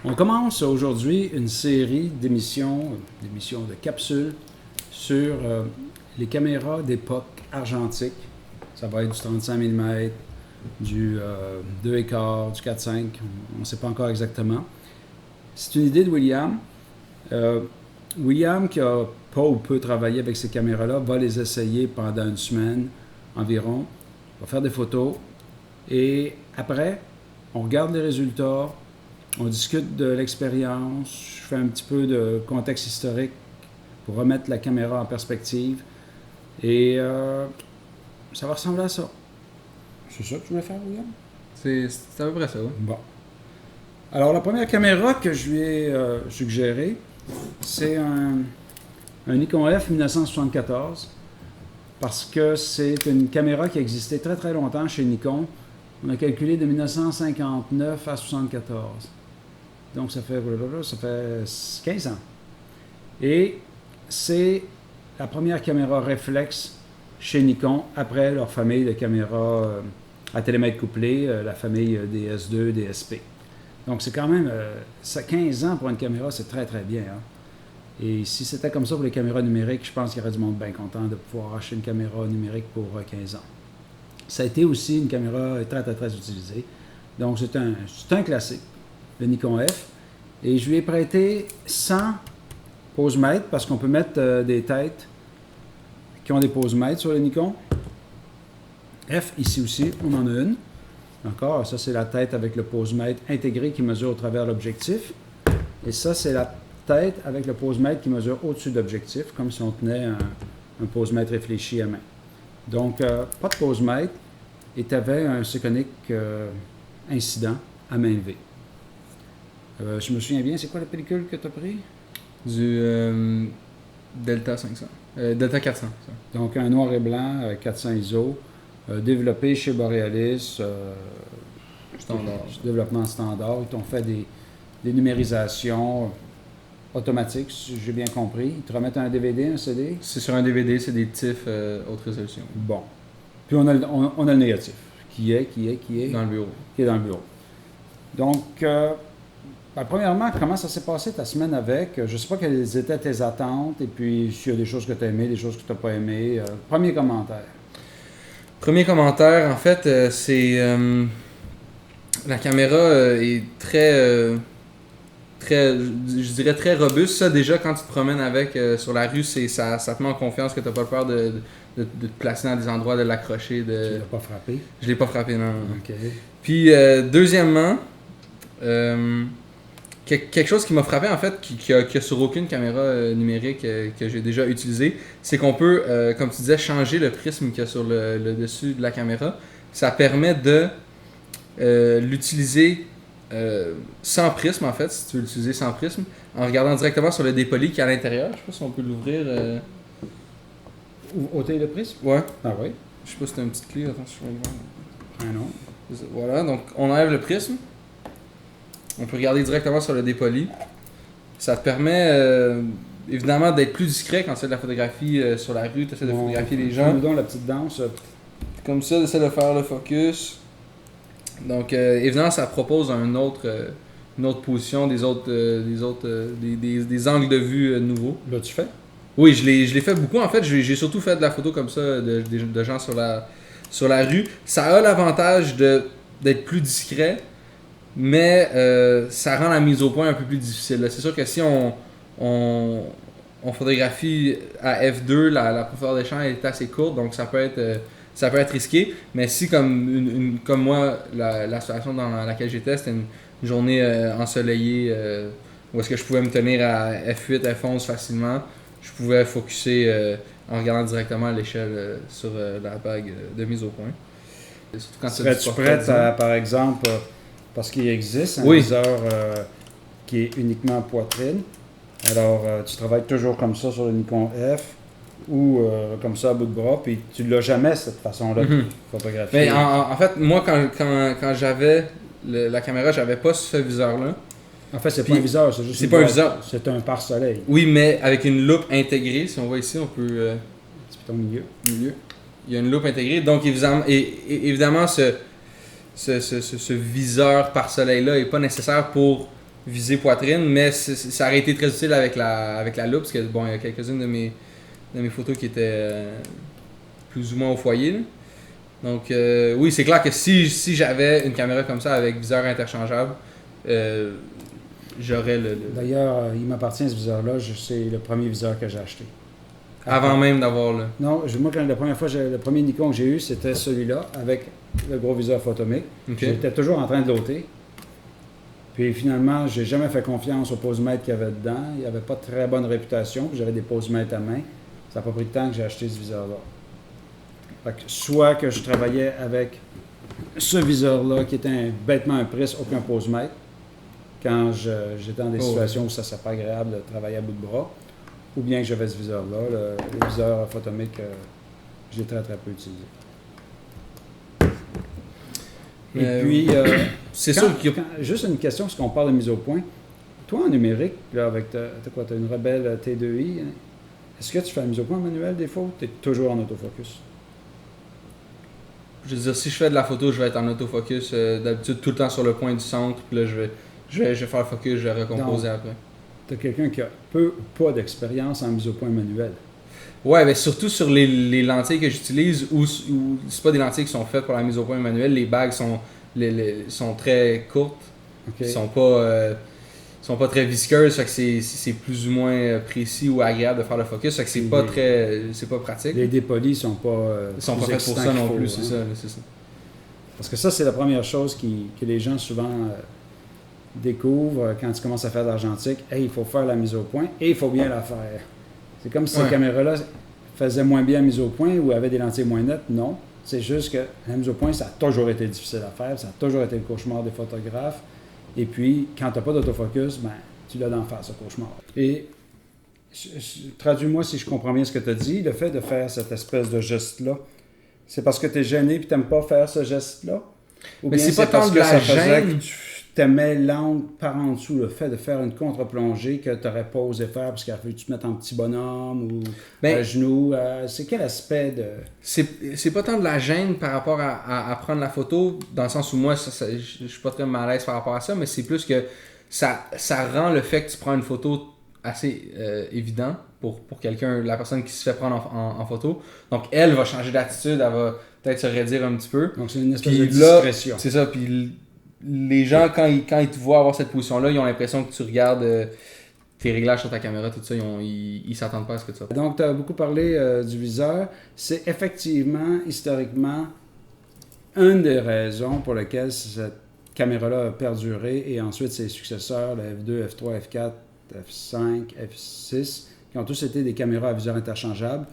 On commence aujourd'hui une série d'émissions de capsules sur les caméras d'époque argentique. Ça va être du 35 mm, du 2,4, du 4,5, on ne sait pas encore exactement. C'est une idée de William. William, qui a pas ou peu travaillé avec ces caméras-là, va les essayer pendant une semaine environ, va faire des photos et après, on regarde les résultats, on discute de l'expérience, je fais un petit peu de contexte historique pour remettre la caméra en perspective et ça va ressembler à ça. C'est ça que tu voulais faire, William? C'est à peu près ça, oui. Bon. Alors, la première caméra que je lui ai suggérée, c'est un Nikon F 1974 parce que c'est une caméra qui existait très très longtemps chez Nikon. On a calculé de 1959 à 1974. Donc ça fait 15 ans. Et c'est la première caméra réflexe chez Nikon après leur famille de caméras à télémètre couplé, la famille des S2, des SP. Donc c'est quand même 15 ans pour une caméra, c'est très très bien. Hein? Et si c'était comme ça pour les caméras numériques, je pense qu'il y aurait du monde bien content de pouvoir acheter une caméra numérique pour 15 ans. Ça a été aussi une caméra très très très utilisée. Donc c'est un classique, le Nikon F. Et je lui ai prêté 100 pose-mètres parce qu'on peut mettre des têtes qui ont des pose-mètres sur le Nikon. F, ici aussi, on en a une. Encore, ça c'est la tête avec le pose-mètre intégré qui mesure au travers de l'objectif. Et ça c'est la tête avec le pose-mètre qui mesure au-dessus de l'objectif, comme si on tenait un pose-mètre réfléchi à main. Donc, pas de pose-mètre et tu avais un Sekonic incident à main levée. Je me souviens bien, c'est quoi la pellicule que tu as pris? Du Delta 500. Delta 400. Ça. Donc, un noir et blanc, 400 ISO, développé chez Borealis. Standard. Développement standard. Ils t'ont fait des numérisations automatiques, si j'ai bien compris. Ils te remettent un DVD, un CD? C'est sur un DVD, c'est des TIFF haute résolution. Bon. Puis on a le négatif, qui est Dans le bureau. Qui est dans le bureau. Donc, premièrement, comment ça s'est passé ta semaine avec? Je ne sais pas quelles étaient tes attentes, et puis s'il y a des choses que tu as aimées, des choses que tu n'as pas aimées. Premier commentaire. Premier commentaire, en fait, c'est... la caméra est très... je dirais très robuste. Ça, déjà, quand tu te promènes avec sur la rue, ça te met en confiance que tu n'as pas peur de te placer dans des endroits, de l'accrocher. Tu l'as pas frappé? Je l'ai pas frappé, non. OK. Puis, deuxièmement, quelque chose qui m'a frappé, en fait, qui a sur aucune caméra numérique que j'ai déjà utilisé, c'est qu'on peut, comme tu disais, changer le prisme qu'il y a sur le dessus de la caméra. Ça permet de l'utiliser sans prisme, en fait, si tu veux l'utiliser sans prisme, en regardant directement sur le dépoli qui est à l'intérieur. Je sais pas si on peut l'ouvrir. Ôter le prisme? Ouais. Ah oui? Je sais pas si c'est une petite clé. Attends, je vais le voir. Ah non. Voilà, donc on enlève le prisme. On peut regarder directement sur le dépoli. Ça te permet évidemment d'être plus discret quand tu fais de la photographie sur la rue, tu essaies de photographier les gens. Fais-nous donc la petite danse. Comme ça, tu essaies de faire le focus. Donc évidemment, ça propose une autre position, des angles de vue nouveaux. L'as-tu fait? Oui, je l'ai fait beaucoup. En fait, j'ai surtout fait de la photo comme ça de gens sur la rue. Ça a l'avantage d'être plus discret, mais ça rend la mise au point un peu plus difficile. C'est sûr que si on photographie à f2, la profondeur des champs est assez courte, donc ça peut être risqué. Mais si, comme moi, la situation dans laquelle j'étais, c'était une journée ensoleillée où est-ce que je pouvais me tenir à f8, f11 facilement, je pouvais focusser en regardant directement à l'échelle sur la bague de mise au point. Serais-tu prête à, par exemple, parce qu'il existe un viseur qui est uniquement poitrine, alors tu travailles toujours comme ça sur le Nikon F ou comme ça à bout de bras, puis tu ne l'as jamais cette façon-là de photographier. Mais en fait, moi, quand j'avais la caméra, j'avais pas ce viseur-là. En fait, c'est pas un viseur, c'est juste c'est pas un viseur. C'est un pare-soleil. Oui, mais avec une loupe intégrée. Si on voit ici, on peut... C'est au milieu. Il y a une loupe intégrée. Donc, évidemment, ce viseur pare-soleil-là n'est pas nécessaire pour visée poitrine, mais ça aurait été très utile avec la loupe, parce que bon, il y a quelques-unes de mes photos qui étaient plus ou moins au foyer. Là. Donc oui, c'est clair que si j'avais une caméra comme ça avec viseur interchangeable, j'aurais D'ailleurs, il m'appartient ce viseur-là, c'est le premier viseur que j'ai acheté. Avant même d'avoir le... Non, moi, la première fois, le premier Nikon que j'ai eu, c'était celui-là, avec le gros viseur photomique. Okay. J'étais toujours en train de l'ôter. Puis finalement, j'ai jamais fait confiance au posemètre qu'il y avait dedans. Il n'y avait pas de très bonne réputation, puis j'avais des posemètres à main. Ça n'a pas pris de temps que j'ai acheté ce viseur-là. Fait que soit que je travaillais avec ce viseur-là, qui était bêtement un Pris, aucun posemètre, quand j'étais dans des situations où ça ne serait pas agréable de travailler à bout de bras, ou bien que j'avais ce viseur-là. Le viseur photomique, j'ai très très peu utilisé. Et puis, c'est sûr qu'il y a... juste une question, parce qu'on parle de mise au point. Toi, en numérique, là, avec t'as une Rebelle T2i, hein? Est-ce que tu fais la mise au point manuelle des fois ou tu es toujours en autofocus? Je veux dire, si je fais de la photo, je vais être en autofocus, d'habitude tout le temps sur le point du centre, puis là je vais faire le focus, je vais recomposer après. Tu as quelqu'un qui a peu ou pas d'expérience en mise au point manuelle. Ouais, mais surtout sur les lentilles que j'utilise, où c'est pas des lentilles qui sont faites pour la mise au point manuelle, les bagues sont très courtes, Okay. sont pas très visqueuses, fait que c'est plus ou moins précis ou agréable de faire le focus, fait que c'est pas pratique. Les dépolis sont pas ils sont pas faits pour ça non plus, c'est ça. Parce que ça, c'est la première chose que les gens souvent découvrent quand ils commencent à faire de l'argentique. Hey, il faut faire la mise au point et il faut bien la faire. C'est comme si ces caméras-là faisaient moins bien la mise au point ou avaient des lentilles moins nettes. Non. C'est juste que la mise au point, ça a toujours été difficile à faire. Ça a toujours été le cauchemar des photographes. Et puis, quand tu n'as pas d'autofocus, ben, tu l'as d'en faire, ce cauchemar. Et traduis-moi si je comprends bien ce que tu as dit. Le fait de faire cette espèce de geste-là, c'est parce que tu es gêné et tu n'aimes pas faire ce geste-là? Ou bien c'est pas parce tant que de ça la faisait gêne. que tu t'aimais l'angle par en dessous, le fait de faire une contre-plongée que tu n'aurais pas osé faire parce qu'il a fallu que tu te mettes en petit bonhomme ou à genoux. C'est quel aspect de... C'est pas tant de la gêne par rapport à prendre la photo, dans le sens où moi, je suis pas très mal à l'aise par rapport à ça, mais c'est plus que ça rend le fait que tu prends une photo assez évident pour quelqu'un, la personne qui se fait prendre en photo. Donc elle va changer d'attitude, elle va peut-être se raidir un petit peu. Donc c'est une espèce de discrétion. C'est ça, puis les gens, quand ils te voient avoir cette position-là, ils ont l'impression que tu regardes tes réglages sur ta caméra, tout ça, ils s'attendent pas à ce que tu fasses. Donc tu as beaucoup parlé du viseur. C'est effectivement, historiquement, une des raisons pour lesquelles cette caméra-là a perduré et ensuite ses successeurs, la F2, F3, F4, F5, F6, qui ont tous été des caméras à viseur interchangeable.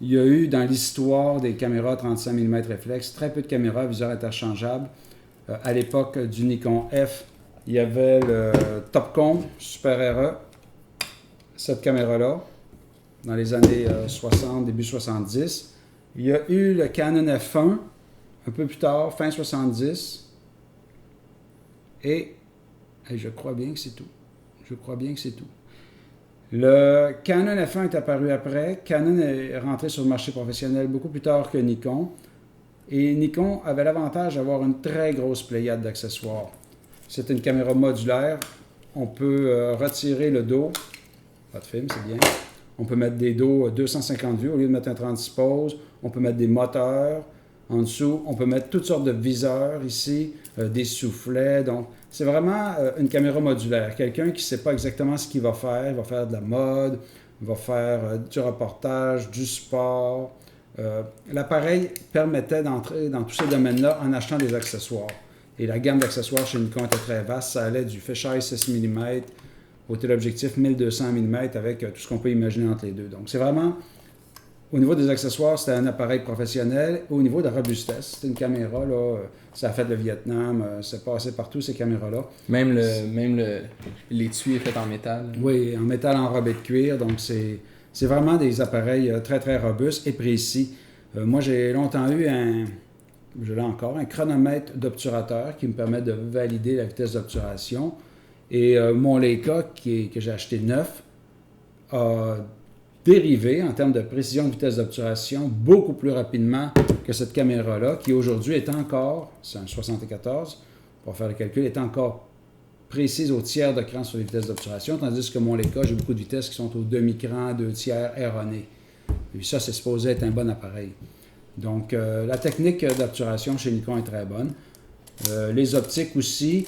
Il y a eu dans l'histoire des caméras 35 mm réflexe très peu de caméras à viseur interchangeable. À l'époque du Nikon F, il y avait le Topcon Super RE, cette caméra-là, dans les années 60, début 70. Il y a eu le Canon F1, un peu plus tard, fin 70. Et je crois bien que c'est tout. Le Canon F1 est apparu après. Canon est rentré sur le marché professionnel beaucoup plus tard que Nikon. Et Nikon avait l'avantage d'avoir une très grosse pléiade d'accessoires. C'est une caméra modulaire. On peut retirer le dos. Pas de film, c'est bien. On peut mettre des dos 250 vues au lieu de mettre un 36 poses. On peut mettre des moteurs. En dessous, on peut mettre toutes sortes de viseurs ici, des soufflets. Donc, c'est vraiment une caméra modulaire. Quelqu'un qui ne sait pas exactement ce qu'il va faire. Il va faire de la mode, il va faire du reportage, du sport. L'appareil permettait d'entrer dans tous ces domaines-là en achetant des accessoires. Et la gamme d'accessoires chez Nikon était très vaste. Ça allait du fisheye 6 mm au téléobjectif 1200 mm avec tout ce qu'on peut imaginer entre les deux. Donc, c'est vraiment... Au niveau des accessoires, c'était un appareil professionnel. Au niveau de la robustesse, c'était une caméra, là, ça a fait le Vietnam, c'est passé partout ces caméras-là. Même l'étui est fait en métal. Oui, en métal enrobé de cuir, donc c'est vraiment des appareils très très robustes et précis. Moi, j'ai longtemps eu je l'ai encore, un chronomètre d'obturateur qui me permet de valider la vitesse d'obturation. Et mon Leica, que j'ai acheté neuf, a dérivé en termes de précision de vitesse d'obturation beaucoup plus rapidement que cette caméra-là, qui aujourd'hui est encore, c'est un 74, pour faire le calcul, est encore précise au tiers de cran sur les vitesses d'obturation, tandis que mon Leica, j'ai beaucoup de vitesses qui sont au demi-cran, 2 tiers erronées. Et ça, c'est supposé être un bon appareil. Donc, la technique d'obturation chez Nikon est très bonne. Les optiques aussi,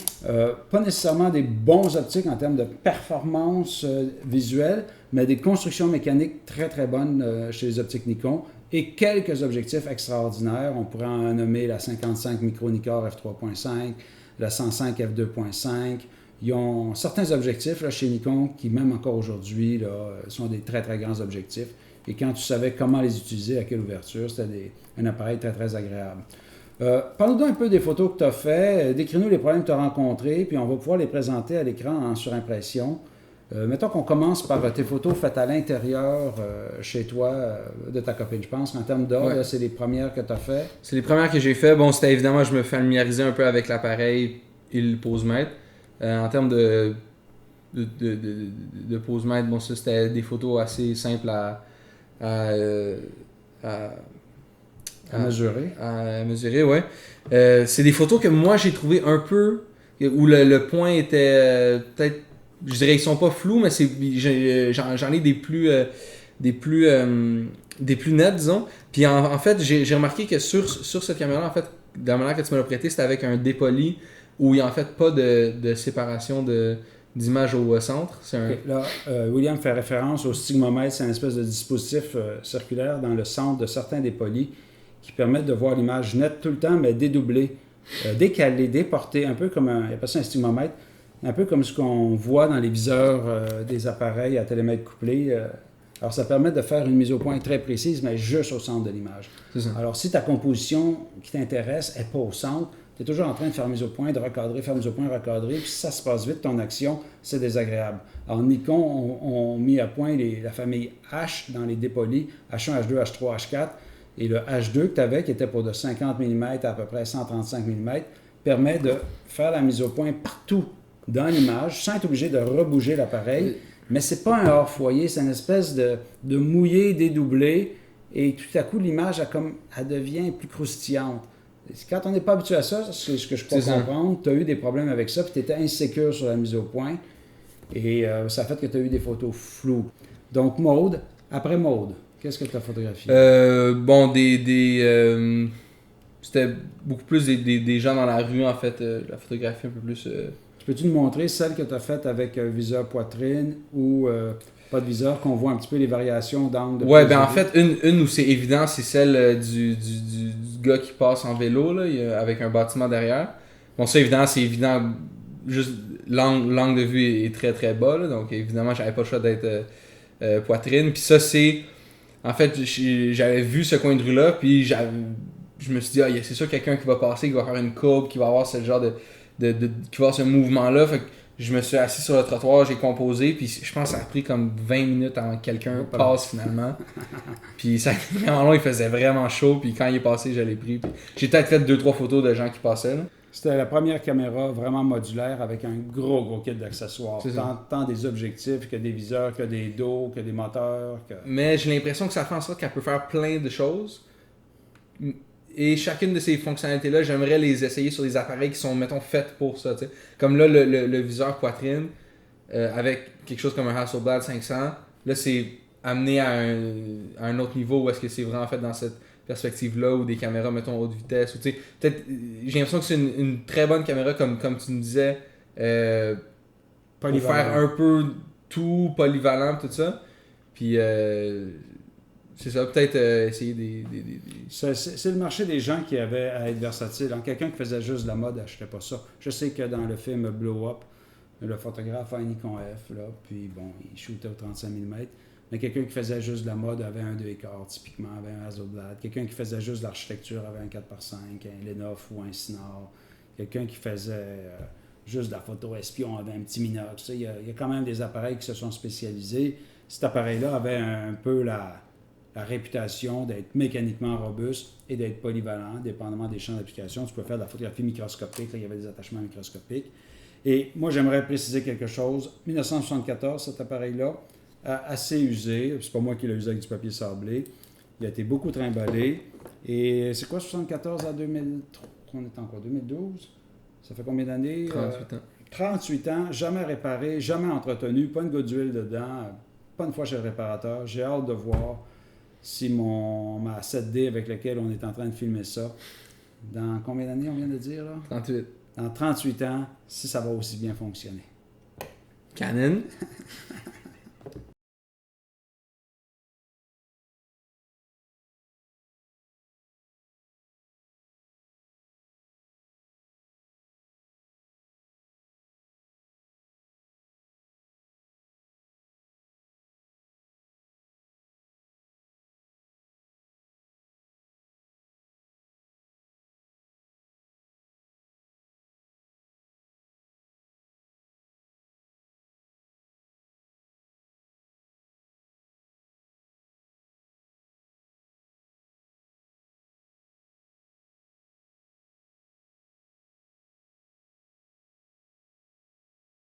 pas nécessairement des bons optiques en termes de performance visuelle, mais des constructions mécaniques très très bonnes chez les optiques Nikon et quelques objectifs extraordinaires. On pourrait en nommer la 55 micro Nikkor f3.5, la 105 f2.5. Ils ont certains objectifs là, chez Nikon qui, même encore aujourd'hui, sont des très très grands objectifs. Et quand tu savais comment les utiliser, à quelle ouverture, c'était un appareil très très agréable. Parle-nous un peu des photos que tu as faites, décris-nous les problèmes que tu as rencontrés, puis on va pouvoir les présenter à l'écran en surimpression. Mettons qu'on commence par tes photos faites à l'intérieur chez toi de ta copine. Je pense qu'en termes d'ordre, c'est les premières que tu as faites. C'est les premières que j'ai fait. Bon, c'était évidemment, je me familiarisais un peu avec l'appareil et le pose-mètre. En termes de pose-mètre, bon, ça c'était des photos assez simples à mesurer. À mesurer, ouais. C'est des photos que moi j'ai trouvé un peu où le point était peut-être, je dirais qu'ils sont pas flous, mais j'en ai des plus nets, disons. Puis en fait, j'ai remarqué que sur cette caméra, en fait, de la manière que tu me l'as prêté, c'était avec un dépoli où il n'y a en fait pas de séparation d'image au centre. C'est un... Okay. Là, William fait référence au stigmomètre, c'est une espèce de dispositif circulaire dans le centre de certains dépolis qui permettent de voir l'image nette tout le temps, mais dédoublée, décalée, déportée, un peu comme il appelle ça un stigmomètre, un peu comme ce qu'on voit dans les viseurs des appareils à télémètre couplé. Alors, ça permet de faire une mise au point très précise, mais juste au centre de l'image. Alors, si ta composition qui t'intéresse n'est pas au centre, tu es toujours en train de faire mise au point, de recadrer, faire mise au point, recadrer, puis si ça se passe vite, ton action, c'est désagréable. Alors, Nikon ont mis à point la famille H dans les dépolis, H1, H2, H3, H4, et le H2 que tu avais, qui était pour de 50 mm à peu près 135 mm, permet de faire la mise au point partout dans l'image, sans être obligé de rebouger l'appareil. Mais c'est pas un hors-foyer, c'est une espèce de mouillé, dédoublé, et tout à coup, l'image, elle devient plus croustillante. Quand on n'est pas habitué à ça, c'est ce que je peux comprendre, tu as eu des problèmes avec ça, puis tu étais insécure sur la mise au point, et ça fait que tu as eu des photos floues. Donc, mode, après mode, qu'est-ce que tu as photographié? Bon, c'était beaucoup plus des gens dans la rue, en fait, la photographie un peu plus... Peux-tu nous montrer celle que tu as faite avec viseur poitrine ou pas de viseur, qu'on voit un petit peu les variations d'angle? Ouais, ben en fait, une où c'est évident, c'est celle du gars qui passe en vélo, là, avec un bâtiment derrière. Bon, ça, évidemment, c'est évident, juste l'angle de vue est très très bas, là, donc évidemment, j'avais pas le choix d'être poitrine. Puis ça, c'est... En fait, j'avais vu ce coin de rue-là, puis je me suis dit, c'est sûr quelqu'un qui va passer, qui va faire une courbe, qui va avoir ce genre qui va avoir ce mouvement-là. Fait que je me suis assis sur le trottoir, j'ai composé, puis je pense que ça a pris comme 20 minutes avant que quelqu'un passe finalement. Puis ça a été vraiment long, il faisait vraiment chaud, puis quand il est passé, je l'ai pris. Puis j'ai peut-être fait 2-3 photos de gens qui passaient, là. C'était la première caméra vraiment modulaire avec un gros kit d'accessoires. Tant des objectifs que des viseurs, que des dos, que des moteurs. Mais j'ai l'impression que ça fait en sorte qu'elle peut faire plein de choses. Et chacune de ces fonctionnalités-là, j'aimerais les essayer sur des appareils qui sont, mettons, faits pour ça. T'sais. Comme là, le viseur poitrine, avec quelque chose comme un Hasselblad 500, là, c'est amené à un autre niveau où est-ce que c'est vraiment fait dans cette perspective-là, ou des caméras, mettons, haute vitesse. Ou, peut-être, j'ai l'impression que c'est une très bonne caméra, comme tu me disais, pour faire un peu tout, polyvalent, tout ça. Puis... c'est ça, peut-être essayer des... C'est le marché des gens qui avaient à être versatiles. Quelqu'un qui faisait juste de la mode n'achetait pas ça. Je sais que dans le film Blow Up, le photographe a un Nikon F, là, puis bon, il shootait au 35 mm. Mais quelqu'un qui faisait juste de la mode avait un 2,4 typiquement, avait un Hasselblad. Quelqu'un qui faisait juste de l'architecture avait un 4x5, un Lenoff ou un Sinard. Quelqu'un qui faisait juste de la photo espion avait un petit Minox. Il y a quand même des appareils qui se sont spécialisés. Cet appareil-là avait un peu la réputation d'être mécaniquement robuste et d'être polyvalent, dépendamment des champs d'application. Tu peux faire de la photographie microscopique, là, il y avait des attachements microscopiques. Et moi, j'aimerais préciser quelque chose. 1974, cet appareil-là, assez usé. C'est pas moi qui l'ai usé avec du papier sablé. Il a été beaucoup trimballé. Et c'est quoi, 74 à 2003? On est en quoi, 2012? Ça fait combien d'années? 38 ans. 38 ans, jamais réparé, jamais entretenu, pas une goutte d'huile dedans, pas une fois chez le réparateur. J'ai hâte de voir si ma 7D avec laquelle on est en train de filmer ça, dans combien d'années on vient de dire là? 38. Dans 38 ans, si ça va aussi bien fonctionner. Canon.